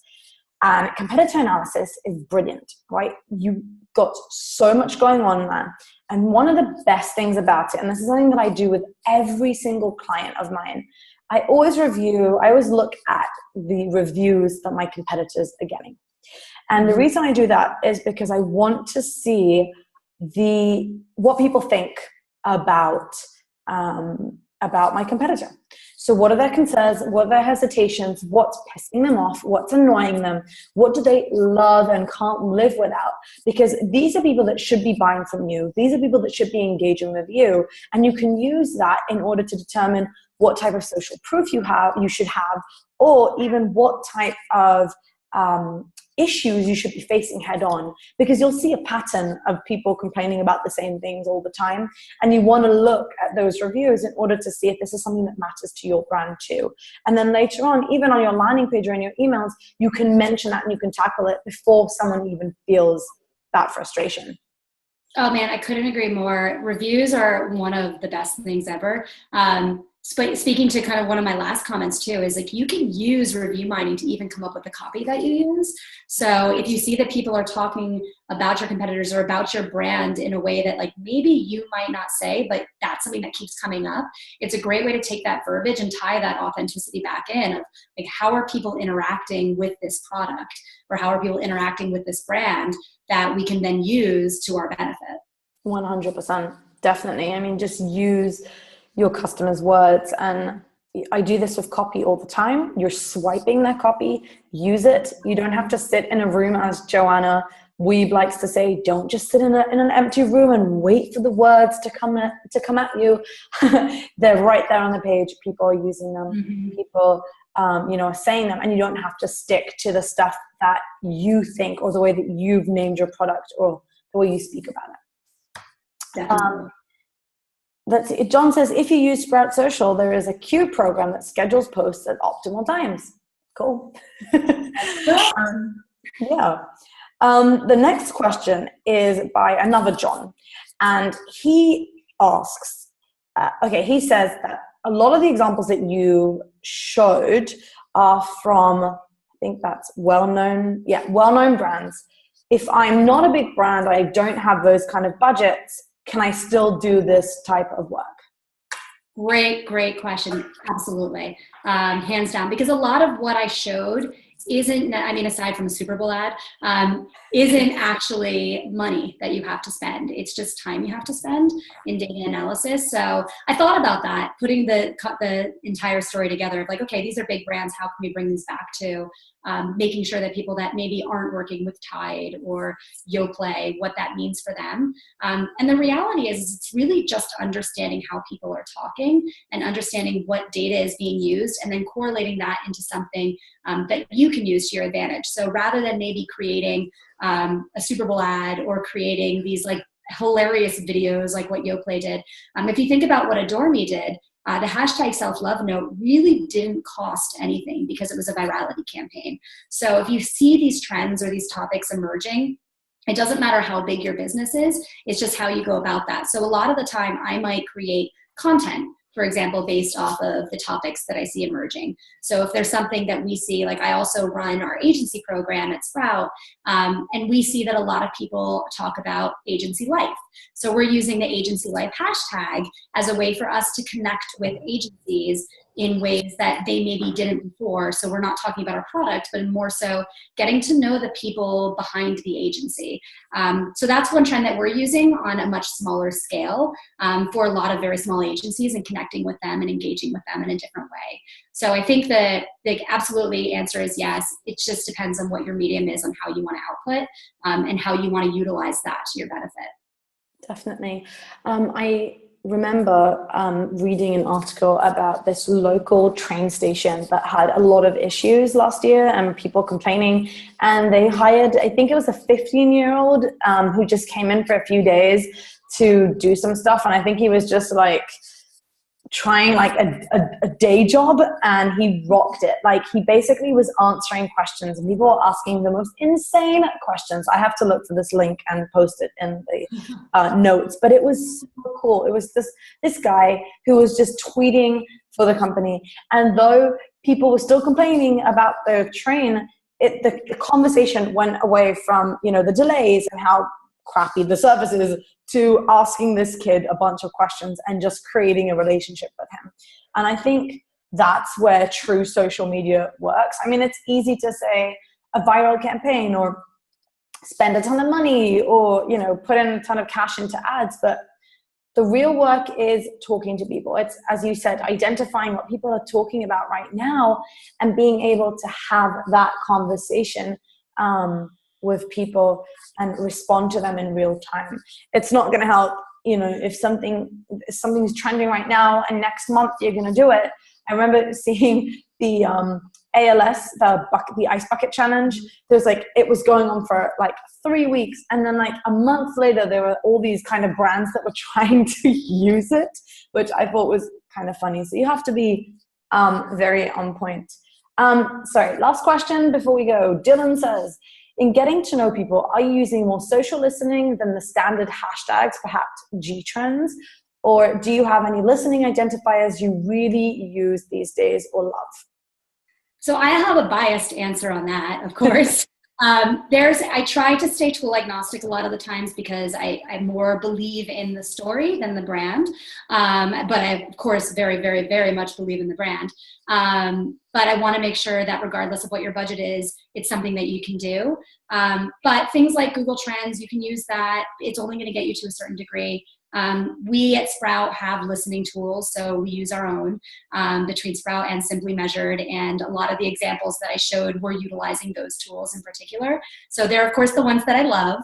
And competitor analysis is brilliant, right? You got so much going on there. And one of the best things about it, and this is something that I do with every single client of mine, I always look at the reviews that my competitors are getting. And the reason I do that is because I want to see what people think about my competitor. So what are their concerns? What are their hesitations? What's pissing them off? What's annoying them? What do they love and can't live without? Because these are people that should be buying from you. These are people that should be engaging with you. And you can use that in order to determine what type of social proof you should have, or even what type of issues you should be facing head on, because you'll see a pattern of people complaining about the same things all the time, and you want to look at those reviews in order to see if this is something that matters to your brand too. And then later on, even on your landing page or in your emails, you can mention that and you can tackle it before someone even feels that frustration. Oh man, I couldn't agree more. Reviews are one of the best things ever. Speaking to kind of one of my last comments too, is like you can use review mining to even come up with the copy that you use. So if you see that people are talking about your competitors or about your brand in a way that like maybe you might not say, but that's something that keeps coming up, it's a great way to take that verbiage and tie that authenticity back in of like, how are people interacting with this product, or how are people interacting with this brand that we can then use to our benefit? 100%, definitely. I mean, just use your customers' words. And I do this with copy all the time. You're swiping their copy, use it. You don't have to sit in a room, as Joanna Weeb likes to say, don't just sit in an empty room and wait for the words to come at you. They're right there on the page. People are using them. Mm-hmm. People are saying them, and you don't have to stick to the stuff that you think or the way that you've named your product or the way you speak about it. Definitely. John says, if you use Sprout Social, there is a queue program that schedules posts at optimal times. Cool. Yeah. The next question is by another John. And he asks, he says that a lot of the examples that you showed are from, I think that's well-known brands. If I'm not a big brand, I don't have those kind of budgets, can I still do this type of work? Great question. Absolutely. Hands down. Because a lot of what I showed aside from a Super Bowl ad, isn't actually money that you have to spend. It's just time you have to spend in data analysis. So I thought about that, putting the entire story together of like, okay, these are big brands. How can we bring these back to making sure that people that maybe aren't working with Tide or Yoplait, what that means for them. And the reality is it's really just understanding how people are talking and understanding what data is being used and then correlating that into something that you can use to your advantage. So rather than maybe creating a Super Bowl ad or creating these like hilarious videos like what Yoplait did, if you think about what Adore Me did, the hashtag self-love note really didn't cost anything because it was a virality campaign. So if you see these trends or these topics emerging, it doesn't matter how big your business is, it's just how you go about that. So a lot of the time I might create content, for example, based off of the topics that I see emerging. So if there's something that we see, like I also run our agency program at Sprout, and we see that a lot of people talk about agency life. So we're using the agency life hashtag as a way for us to connect with agencies in ways that they maybe didn't before. So we're not talking about our product, but more so getting to know the people behind the agency. So that's one trend that we're using on a much smaller scale for a lot of very small agencies, and connecting with them and engaging with them in a different way. So I think that the absolutely answer is yes. It just depends on what your medium is, on how you want to output and how you want to utilize that to your benefit. Definitely. I remember reading an article about this local train station that had a lot of issues last year and people complaining, and they hired, I think it was a 15-year-old who just came in for a few days to do some stuff, and I think he was just like trying like a day job, and he rocked it. Like, he basically was answering questions, and people were asking the most insane questions. I have to look for this link and post it in the notes, but it was super cool. It was this guy who was just tweeting for the company, and though people were still complaining about the train, the conversation went away from, you know, the delays and how crappy the service is, to asking this kid a bunch of questions and just creating a relationship with him. And I think that's where true social media works. I mean, it's easy to say a viral campaign or spend a ton of money or, you know, put in a ton of cash into ads, but the real work is talking to people. It's, as you said, identifying what people are talking about right now and being able to have that conversation with people and respond to them in real time. It's not going to help, you know, if something's trending right now and next month you're going to do it. I remember seeing the ALS, the ice bucket challenge. There's like, it was going on for like 3 weeks, and then like a month later there were all these kind of brands that were trying to use it, which I thought was kind of funny. So you have to be very on point. Sorry, last question before we go. Dylan says, in getting to know people, are you using more social listening than the standard hashtags, perhaps G trends? Or do you have any listening identifiers you really use these days or love? So I have a biased answer on that, of course. I try to stay tool agnostic a lot of the times because I more believe in the story than the brand. But I, of course, very, very, very much believe in the brand. But I want to make sure that regardless of what your budget is, it's something that you can do. But things like Google Trends, you can use that. It's only going to get you to a certain degree. We at Sprout have listening tools, so we use our own between Sprout and Simply Measured, and a lot of the examples that I showed were utilizing those tools in particular. So they're, of course, the ones that I love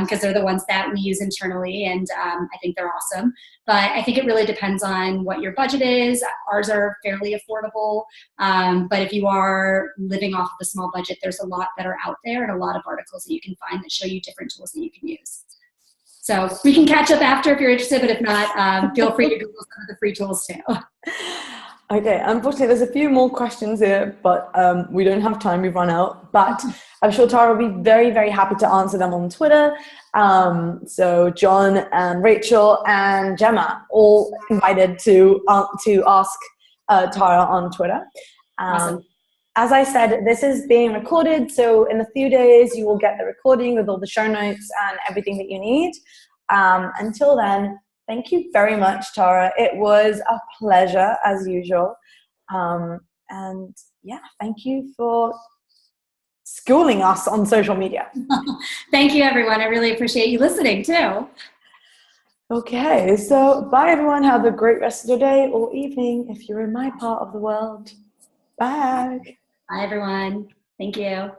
because they're the ones that we use internally, and I think they're awesome. But I think it really depends on what your budget is. Ours are fairly affordable, but if you are living off of a small budget, there's a lot that are out there and a lot of articles that you can find that show you different tools that you can use. So we can catch up after if you're interested, but if not, feel free to Google some of the free tools too. Okay, unfortunately, there's a few more questions here, but we don't have time. We've run out. But I'm sure Tara will be very, very happy to answer them on Twitter. So John and Rachel and Gemma all invited to ask Tara on Twitter. Awesome. As I said, this is being recorded, so in a few days you will get the recording with all the show notes and everything that you need. Until then, thank you very much, Tara. It was a pleasure, as usual. And yeah, thank you for schooling us on social media. Thank you, everyone. I really appreciate you listening, too. Okay, so bye, everyone. Have a great rest of your day or evening if you're in my part of the world. Bye. Bye, everyone. Thank you.